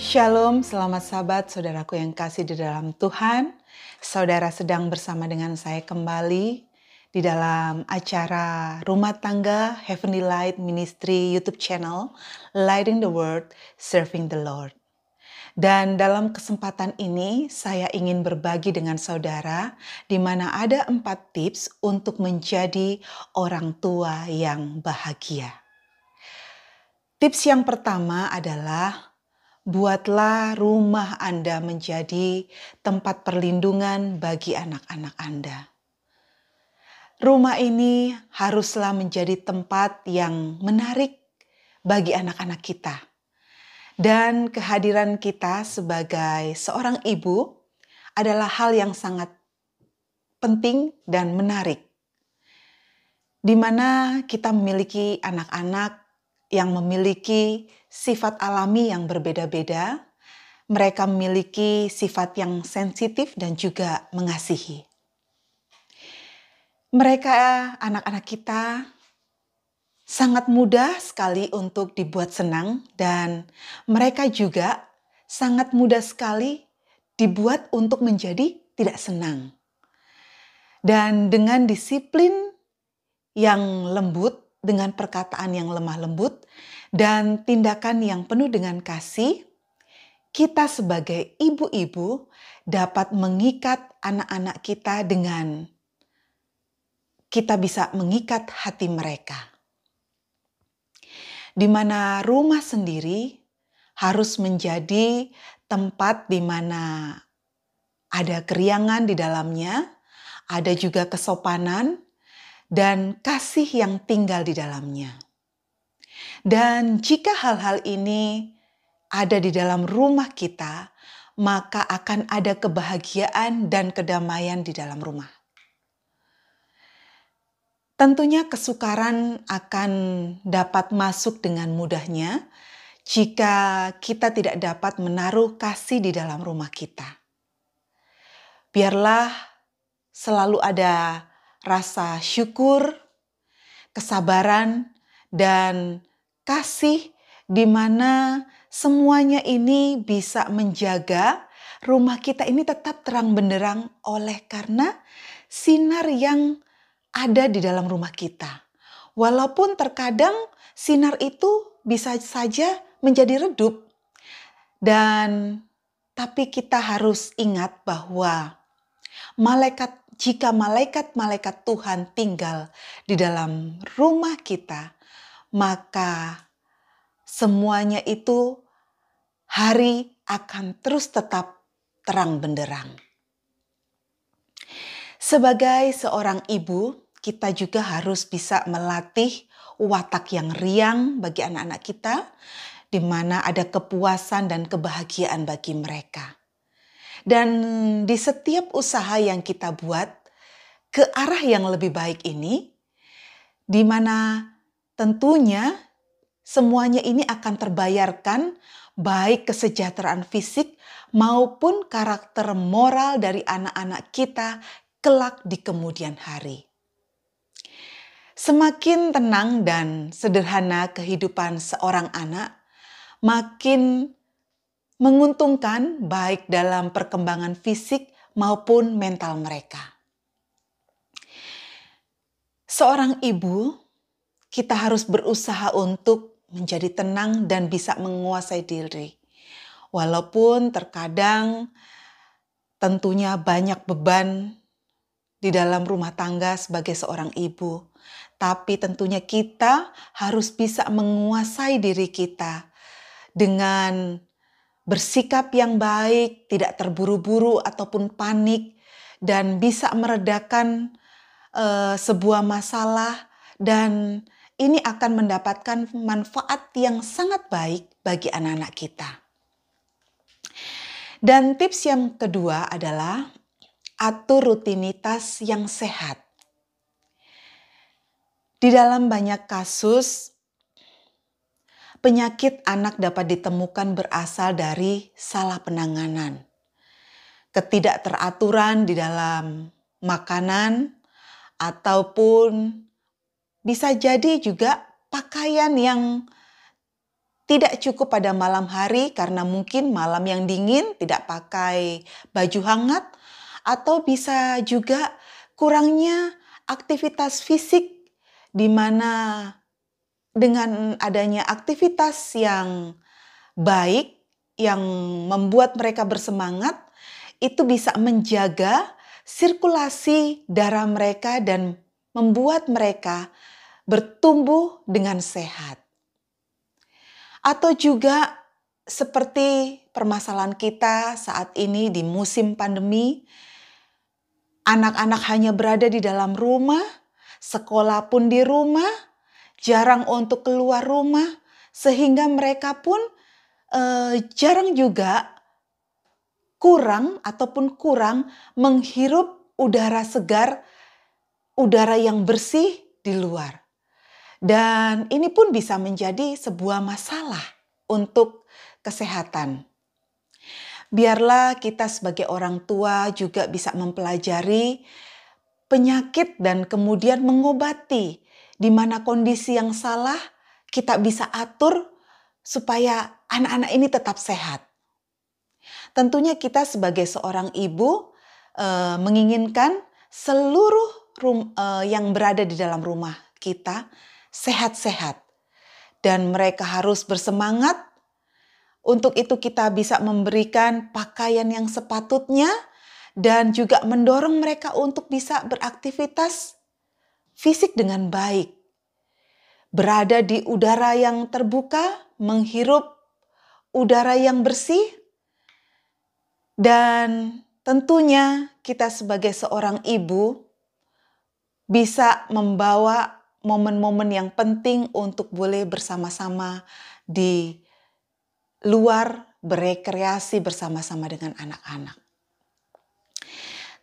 Shalom, selamat sahabat, saudaraku yang kasih di dalam Tuhan. Saudara sedang bersama dengan saya kembali di dalam acara Rumah Tangga Heavenly Light Ministry YouTube channel, Lighting the World, Serving the Lord. Dan dalam kesempatan ini saya ingin berbagi dengan saudara di mana ada 4 tips untuk menjadi orang tua yang bahagia. Tips yang pertama adalah buatlah rumah Anda menjadi tempat perlindungan bagi anak-anak Anda. Rumah ini haruslah menjadi tempat yang menarik bagi anak-anak kita. Dan kehadiran kita sebagai seorang ibu adalah hal yang sangat penting dan menarik. Di mana kita memiliki anak-anak yang memiliki sifat alami yang berbeda-beda. Mereka memiliki sifat yang sensitif dan juga mengasihi. Mereka, anak-anak kita, sangat mudah sekali untuk dibuat senang dan mereka juga sangat mudah sekali dibuat untuk menjadi tidak senang. Dan dengan disiplin yang lembut, dengan perkataan yang lemah lembut, dan tindakan yang penuh dengan kasih, kita sebagai ibu-ibu dapat mengikat anak-anak kita dengan kita bisa mengikat hati mereka. Di mana rumah sendiri harus menjadi tempat di mana ada keriangan di dalamnya, ada juga kesopanan, dan kasih yang tinggal di dalamnya. Dan jika hal-hal ini ada di dalam rumah kita, maka akan ada kebahagiaan dan kedamaian di dalam rumah. Tentunya kesukaran akan dapat masuk dengan mudahnya jika kita tidak dapat menaruh kasih di dalam rumah kita. Biarlah selalu ada rasa syukur, kesabaran, dan kasih di mana semuanya ini bisa menjaga rumah kita ini tetap terang benderang oleh karena sinar yang ada di dalam rumah kita. Walaupun terkadang sinar itu bisa saja menjadi redup. Tapi kita harus ingat bahwa jika malaikat-malaikat Tuhan tinggal di dalam rumah kita, maka semuanya itu hari akan terus tetap terang benderang. Sebagai seorang ibu, kita juga harus bisa melatih watak yang riang bagi anak-anak kita, di mana ada kepuasan dan kebahagiaan bagi mereka. Dan di setiap usaha yang kita buat ke arah yang lebih baik ini, di mana tentunya semuanya ini akan terbayarkan baik kesejahteraan fisik maupun karakter moral dari anak-anak kita kelak di kemudian hari. Semakin tenang dan sederhana kehidupan seorang anak, makin menguntungkan baik dalam perkembangan fisik maupun mental mereka. Seorang ibu, kita harus berusaha untuk menjadi tenang dan bisa menguasai diri. Walaupun terkadang tentunya banyak beban di dalam rumah tangga sebagai seorang ibu. Tapi tentunya kita harus bisa menguasai diri kita dengan bersikap yang baik, tidak terburu-buru ataupun panik, dan bisa meredakan sebuah masalah, dan ini akan mendapatkan manfaat yang sangat baik bagi anak-anak kita. Dan tips yang kedua adalah atur rutinitas yang sehat. Di dalam banyak kasus, penyakit anak dapat ditemukan berasal dari salah penanganan, ketidakteraturan di dalam makanan, ataupun bisa jadi juga pakaian yang Tidak cukup pada malam hari karena mungkin malam yang dingin tidak pakai baju hangat, atau bisa juga kurangnya aktivitas fisik, di mana dengan adanya aktivitas yang baik yang membuat mereka bersemangat, itu bisa menjaga sirkulasi darah mereka dan membuat mereka bertumbuh dengan sehat. Atau juga seperti permasalahan kita saat ini di musim pandemi, anak-anak hanya berada di dalam rumah, sekolah pun di rumah, jarang untuk keluar rumah, sehingga mereka pun jarang juga kurang menghirup udara segar, udara yang bersih di luar. Dan ini pun bisa menjadi sebuah masalah untuk kesehatan. Biarlah kita sebagai orang tua juga bisa mempelajari penyakit dan kemudian mengobati di mana kondisi yang salah kita bisa atur supaya anak-anak ini tetap sehat. Tentunya kita sebagai seorang ibu menginginkan seluruh yang berada di dalam rumah kita sehat-sehat. Dan mereka harus bersemangat. Untuk itu kita bisa memberikan pakaian yang sepatutnya dan juga mendorong mereka untuk bisa beraktivitas fisik dengan baik. Berada di udara yang terbuka, menghirup udara yang bersih, dan tentunya kita sebagai seorang ibu bisa membawa momen-momen yang penting untuk boleh bersama-sama di luar berekreasi bersama-sama dengan anak-anak.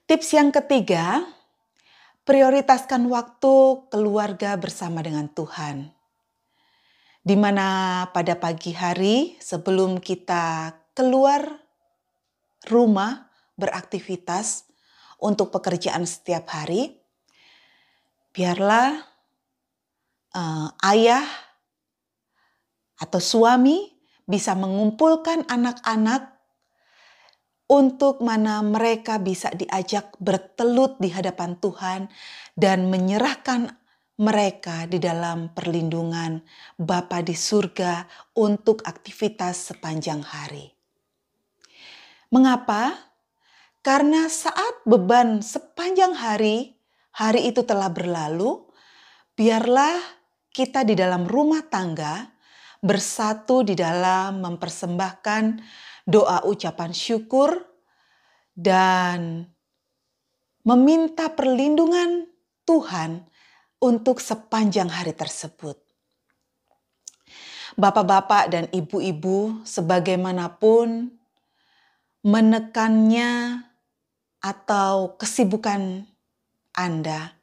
Tips yang ketiga, prioritaskan waktu keluarga bersama dengan Tuhan. Di mana pada pagi hari sebelum kita keluar rumah beraktivitas untuk pekerjaan setiap hari, biarlah ayah atau suami bisa mengumpulkan anak-anak untuk mana mereka bisa diajak bertelut di hadapan Tuhan dan menyerahkan mereka di dalam perlindungan Bapa di surga untuk aktivitas sepanjang hari. Mengapa? Karena saat beban sepanjang hari itu telah berlalu, biarlah kita di dalam rumah tangga bersatu di dalam mempersembahkan doa ucapan syukur dan meminta perlindungan Tuhan untuk sepanjang hari tersebut. Bapak-bapak dan ibu-ibu, sebagaimanapun menekannya atau kesibukan Anda,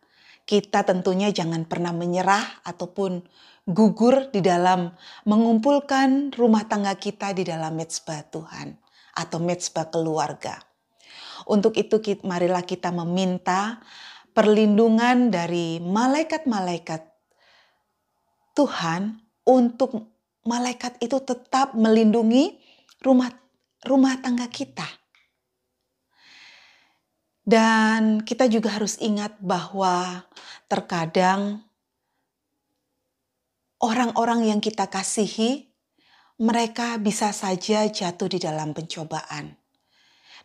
kita tentunya jangan pernah menyerah ataupun gugur di dalam mengumpulkan rumah tangga kita di dalam mezbah Tuhan atau mezbah keluarga. Untuk itu marilah kita meminta perlindungan dari malaikat-malaikat Tuhan untuk malaikat itu tetap melindungi rumah tangga kita. Dan kita juga harus ingat bahwa terkadang orang-orang yang kita kasihi, mereka bisa saja jatuh di dalam pencobaan.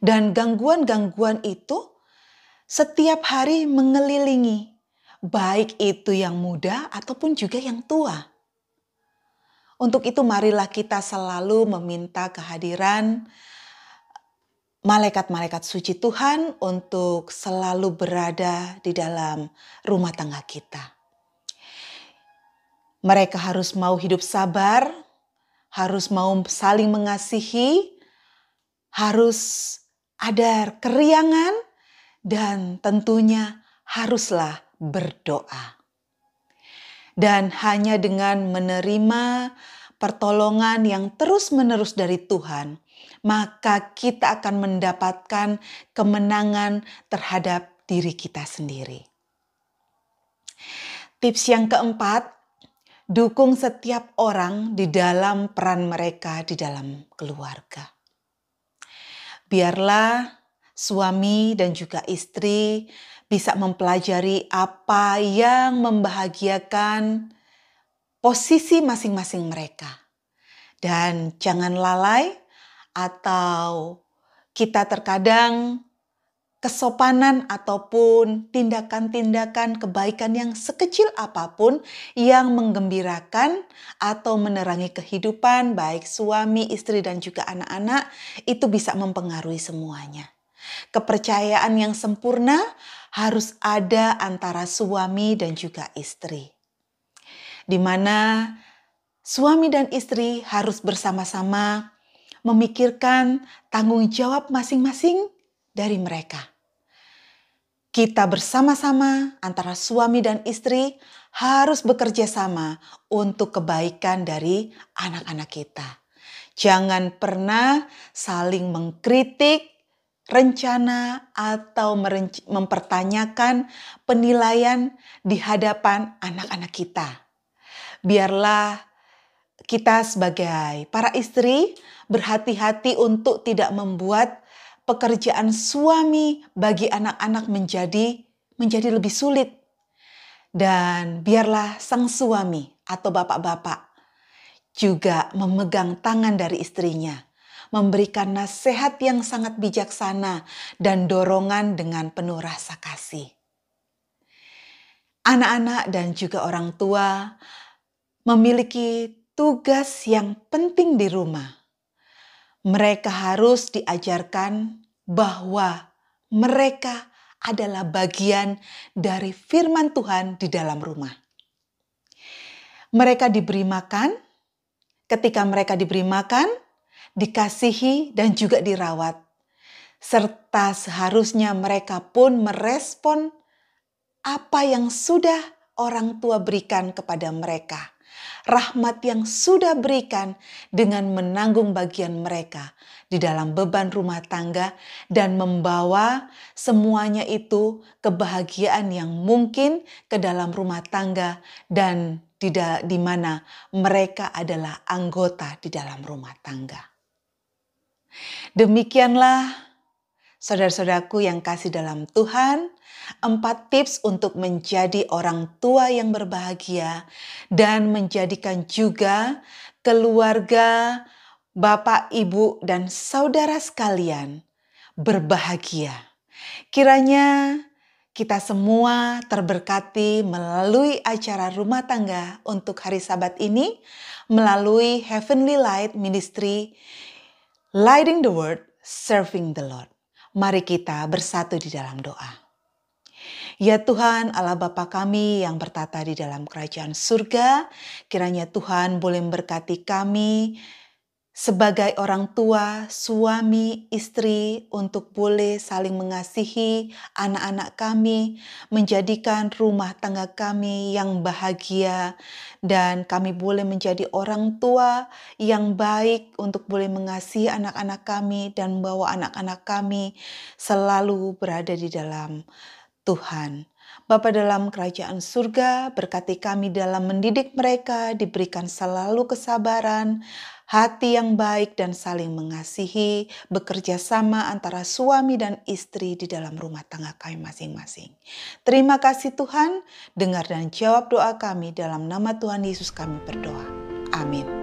Dan gangguan-gangguan itu setiap hari mengelilingi, baik itu yang muda ataupun juga yang tua. Untuk itu marilah kita selalu meminta kehadiran malaikat-malaikat suci Tuhan untuk selalu berada di dalam rumah tangga kita. Mereka harus mau hidup sabar, harus mau saling mengasihi, harus ada keriangan, dan tentunya haruslah berdoa. Dan hanya dengan menerima pertolongan yang terus-menerus dari Tuhan, maka kita akan mendapatkan kemenangan terhadap diri kita sendiri. Tips yang keempat, Dukung setiap orang di dalam peran mereka di dalam keluarga. Biarlah suami dan juga istri bisa mempelajari apa yang membahagiakan posisi masing-masing mereka. Dan jangan lalai atau kita terkadang kesopanan ataupun tindakan-tindakan kebaikan yang sekecil apapun yang menggembirakan atau menerangi kehidupan baik suami, istri dan juga anak-anak itu bisa mempengaruhi semuanya. Kepercayaan yang sempurna harus ada antara suami dan juga istri. Di mana suami dan istri harus bersama-sama memikirkan tanggung jawab masing-masing dari mereka. Kita bersama-sama antara suami dan istri harus bekerja sama untuk kebaikan dari anak-anak kita. Jangan pernah saling mengkritik rencana atau mempertanyakan penilaian di hadapan anak-anak kita. Biarlah kita sebagai para istri berhati-hati untuk tidak membuat pekerjaan suami bagi anak-anak menjadi lebih sulit. Dan biarlah sang suami atau bapak-bapak juga memegang tangan dari istrinya, memberikan nasihat yang sangat bijaksana dan dorongan dengan penuh rasa kasih. Anak-anak dan juga orang tua memiliki tugas yang penting di rumah. Mereka harus diajarkan bahwa mereka adalah bagian dari firman Tuhan di dalam rumah. Mereka diberi makan, ketika mereka diberi makan, dikasihi dan juga dirawat. Serta seharusnya mereka pun merespon apa yang sudah orang tua berikan kepada mereka. Rahmat yang sudah berikan dengan menanggung bagian mereka di dalam beban rumah tangga dan membawa semuanya itu kebahagiaan yang mungkin ke dalam rumah tangga dan di mana mereka adalah anggota di dalam rumah tangga. Demikianlah saudara-saudaraku yang kasih dalam Tuhan, 4 tips untuk menjadi orang tua yang berbahagia dan menjadikan juga keluarga, bapak, ibu, dan saudara sekalian berbahagia. Kiranya kita semua terberkati melalui acara rumah tangga untuk hari Sabat ini, melalui Heavenly Light Ministry, Lighting the World, Serving the Lord. Mari kita bersatu di dalam doa. Ya Tuhan Allah Bapa kami yang bertata di dalam kerajaan surga, kiranya Tuhan boleh memberkati kami sebagai orang tua, suami, istri untuk boleh saling mengasihi anak-anak kami, menjadikan rumah tangga kami yang bahagia dan kami boleh menjadi orang tua yang baik untuk boleh mengasihi anak-anak kami dan membawa anak-anak kami selalu berada di dalam Tuhan. Bapa dalam kerajaan surga, berkati kami dalam mendidik mereka, diberikan selalu kesabaran, hati yang baik dan saling mengasihi, bekerja sama antara suami dan istri di dalam rumah tangga kami masing-masing. Terima kasih Tuhan, dengar dan jawab doa kami dalam nama Tuhan Yesus kami berdoa. Amin.